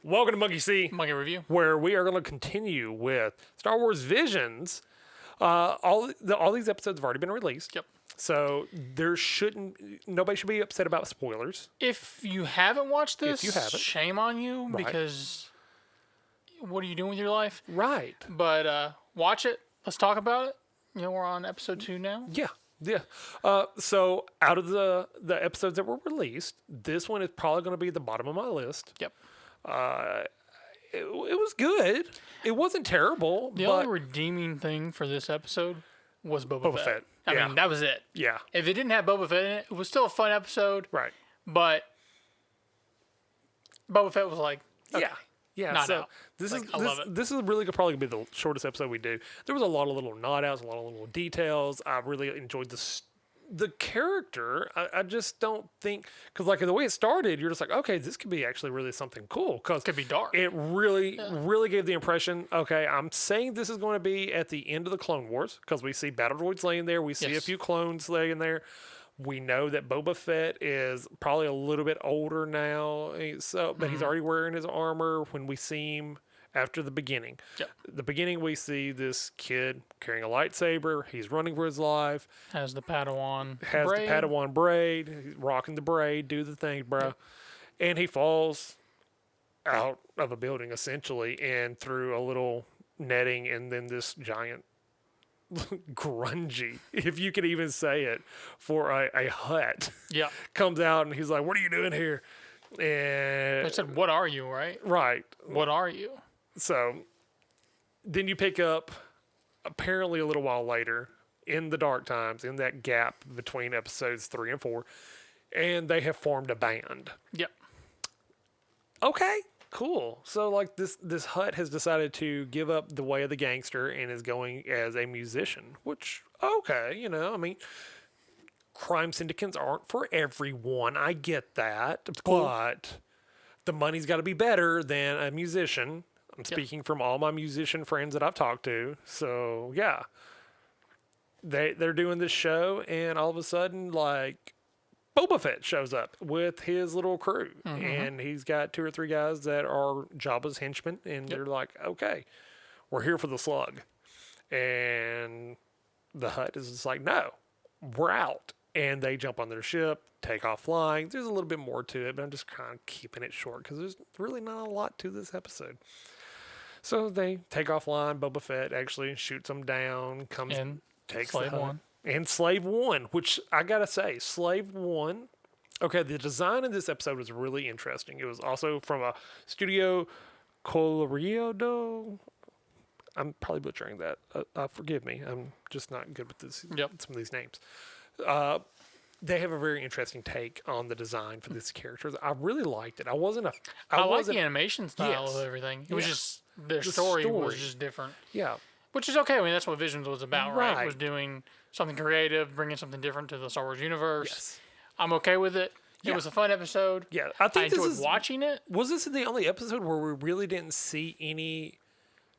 Welcome to Monkey See, Monkey Review. where we are going to continue with Star Wars Visions. All these episodes have already been released. Yep. So nobody should be upset about spoilers. If you haven't watched this, you haven't. shame on you, Right. because what are you doing with your life? Right. But watch it. Let's talk about it. You know, we're on episode 2 now. Yeah. Yeah. So out of the episodes that were released, this one is probably going to be the bottom of my list. Yep. It was good. It wasn't terrible. The only redeeming thing for this episode was Boba Fett. I mean, that was it. Yeah. If it didn't have Boba Fett in it, it was still a fun episode. Right. But Boba Fett was like, okay. Yeah. Yeah, Not so out. I love it. This is really probably going to be the shortest episode we do. There was a lot of little nod outs, a lot of little details. I really enjoyed the character. I just don't think, because like the way it started, you're just like, okay, this could be actually really something cool. Because Could be dark. It really gave the impression, okay, I'm saying this is going to be at the end of the Clone Wars, because we see battle droids laying there. We see a few clones laying there. We know that Boba Fett is probably a little bit older now, but he's already wearing his armor when we see him after the beginning. Yep. The beginning, we see this kid carrying a lightsaber. He's running for his life. Has the Padawan braid. He's rocking the braid. Do the thing, bro. Yep. And he falls out of a building, essentially, and through a little netting, and then this giant grungy, if you could even say it, for a hut comes out, and he's like, what are you doing here? And I said, what are you, right? Right. What are you? So then you pick up, apparently a little while later, in the dark times, in that gap between episodes 3 and 4, and they have formed a band. Yep. Okay. Cool. So, like, this hut has decided to give up the way of the gangster and is going as a musician, which, okay, I mean, crime syndicates aren't for everyone. I get that. Cool. But the money's got to be better than a musician. I'm speaking from all my musician friends that I've talked to. So, yeah. They're doing this show, and all of a sudden, like, Boba Fett shows up with his little crew, and he's got 2 or 3 guys that are Jabba's henchmen, and they're like, okay, we're here for the slug. And the hut is just like, no, we're out. And they jump on their ship, take off flying. There's a little bit more to it, but I'm just kind of keeping it short because there's really not a lot to this episode. So they take off flying. Boba Fett actually shoots them down, comes and takes Slave the hut. One. And Slave One, which I gotta say, Slave One. Okay, the design of this episode was really interesting. It was also from a Studio Colorido. I'm probably butchering that. Forgive me. I'm just not good with this. Some of these names. They have a very interesting take on the design for this character. I really liked it. I like the animation style of everything. It was just their story was just different. Yeah. Which is okay. I mean, that's what Visions was about, right? It was doing something creative, bringing something different to the Star Wars universe. Yes. I'm okay with it. It was a fun episode. Yeah. I enjoyed watching it. Was this the only episode where we really didn't see any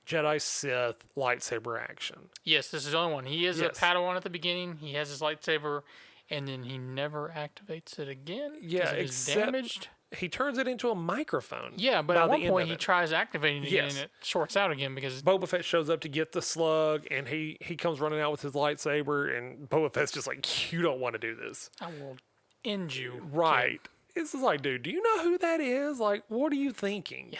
Jedi Sith lightsaber action? Yes, this is the only one. He is a Padawan at the beginning. He has his lightsaber, and then he never activates it again. Yeah, it's damaged. He turns it into a microphone. Yeah, but at one point he tries activating it again, and it shorts out again because Boba Fett shows up to get the slug, and he comes running out with his lightsaber, and Boba Fett's just like, you don't want to do this. I will end you. Right. It's just like, dude, do you know who that is? Like, what are you thinking? Yeah.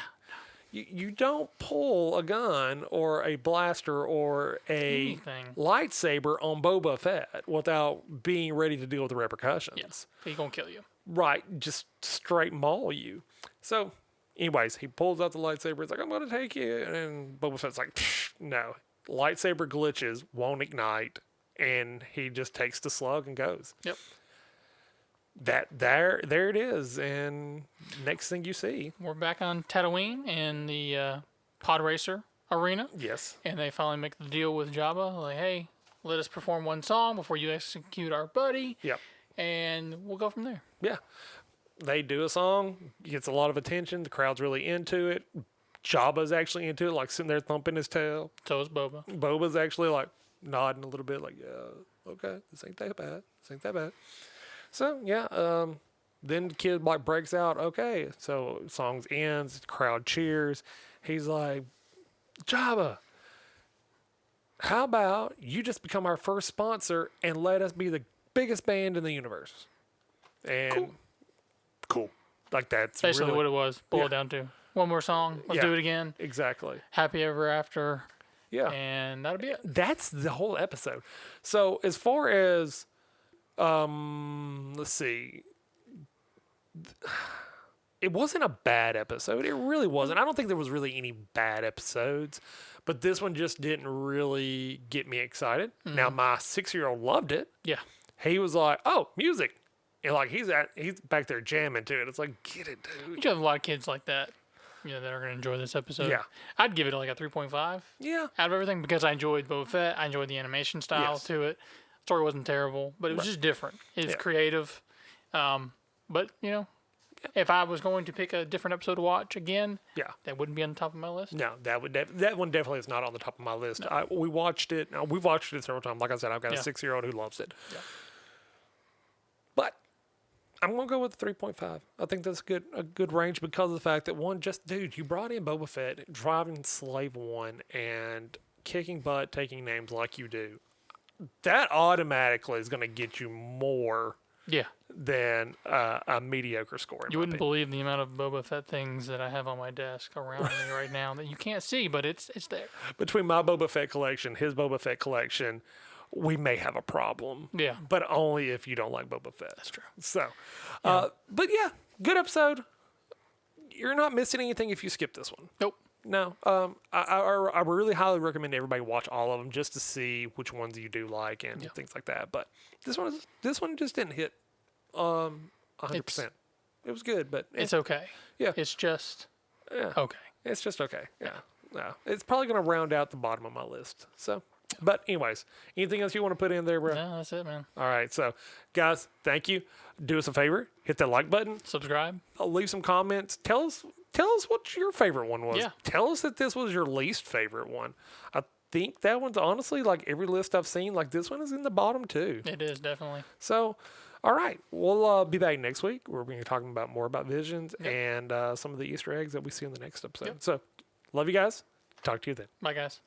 You don't pull a gun or a blaster or a lightsaber on Boba Fett without being ready to deal with the repercussions. Yes, he's going to kill you. Right, just straight maul you. So, anyways, he pulls out the lightsaber. It's like, I'm going to take you. And Boba Fett's like, no. Lightsaber glitches, won't ignite. And he just takes the slug and goes. Yep. There it is. And next thing you see, we're back on Tatooine in the pod racer arena. Yes. And they finally make the deal with Jabba. Like, hey, let us perform one song before you execute our buddy. Yep. And we'll go from there. Yeah. They do a song. It gets a lot of attention. The crowd's really into it. Jabba's actually into it, like sitting there thumping his tail. So is Boba. Boba's actually like nodding a little bit, like, yeah, okay, this ain't that bad. So, yeah, Then the kid like breaks out. Okay, so songs ends. Crowd cheers. He's like, Jabba, how about you just become our first sponsor and let us be the biggest band in the universe? And cool. Like that's basically really what it was. Boil it down to one more song. Let's do it again. Exactly. Happy ever after. Yeah. And that'll be it. That's the whole episode. So as far as let's see. It wasn't a bad episode. It really wasn't. I don't think there was really any bad episodes, but this one just didn't really get me excited. Now my 6-year-old loved it. Yeah. He was like, "Oh, music." And like he's back there jamming to it. It's like, "Get it, dude." You have a lot of kids like that, that are going to enjoy this episode. Yeah. I'd give it like a 3.5. Yeah. Out of everything, because I enjoyed Boba Fett. I enjoyed the animation style to it. Story wasn't terrible, but it was just different. It's creative. But, if I was going to pick a different episode to watch again, that wouldn't be on the top of my list. No, that one definitely is not on the top of my list. No. We watched it. We've watched it several times. Like I said, I've got a 6-year-old who loves it. Yeah. But I'm gonna go with the 3.5. I think that's a good range because of the fact that dude, you brought in Boba Fett, driving Slave One, and kicking butt, taking names like you do. That automatically is gonna get you more. Yeah. Than a mediocre score. You wouldn't believe the amount of Boba Fett things that I have on my desk around me right now that you can't see, but it's there. Between my Boba Fett collection, his Boba Fett collection, we may have a problem. Yeah. But only if you don't like Boba Fett. That's true. So, but yeah, good episode. You're not missing anything if you skip this one. Nope. No. I really highly recommend everybody watch all of them just to see which ones you do like and things like that. But this one just didn't hit 100%. It was good, but it's okay. Yeah. It's just okay. It's just okay. Yeah. No. It's probably going to round out the bottom of my list. So, but anyways, anything else you want to put in there, bro? No, that's it, man. All right. So, guys, thank you. Do us a favor. Hit that like button. Subscribe. Leave some comments. Tell us what your favorite one was. Yeah. Tell us that this was your least favorite one. I think that one's honestly, like every list I've seen, like this one is in the bottom too. It is, definitely. So, all right. We'll be back next week. We're going to be talking about more about Visions and some of the Easter eggs that we see in the next episode. So, love you guys. Talk to you then. Bye, guys.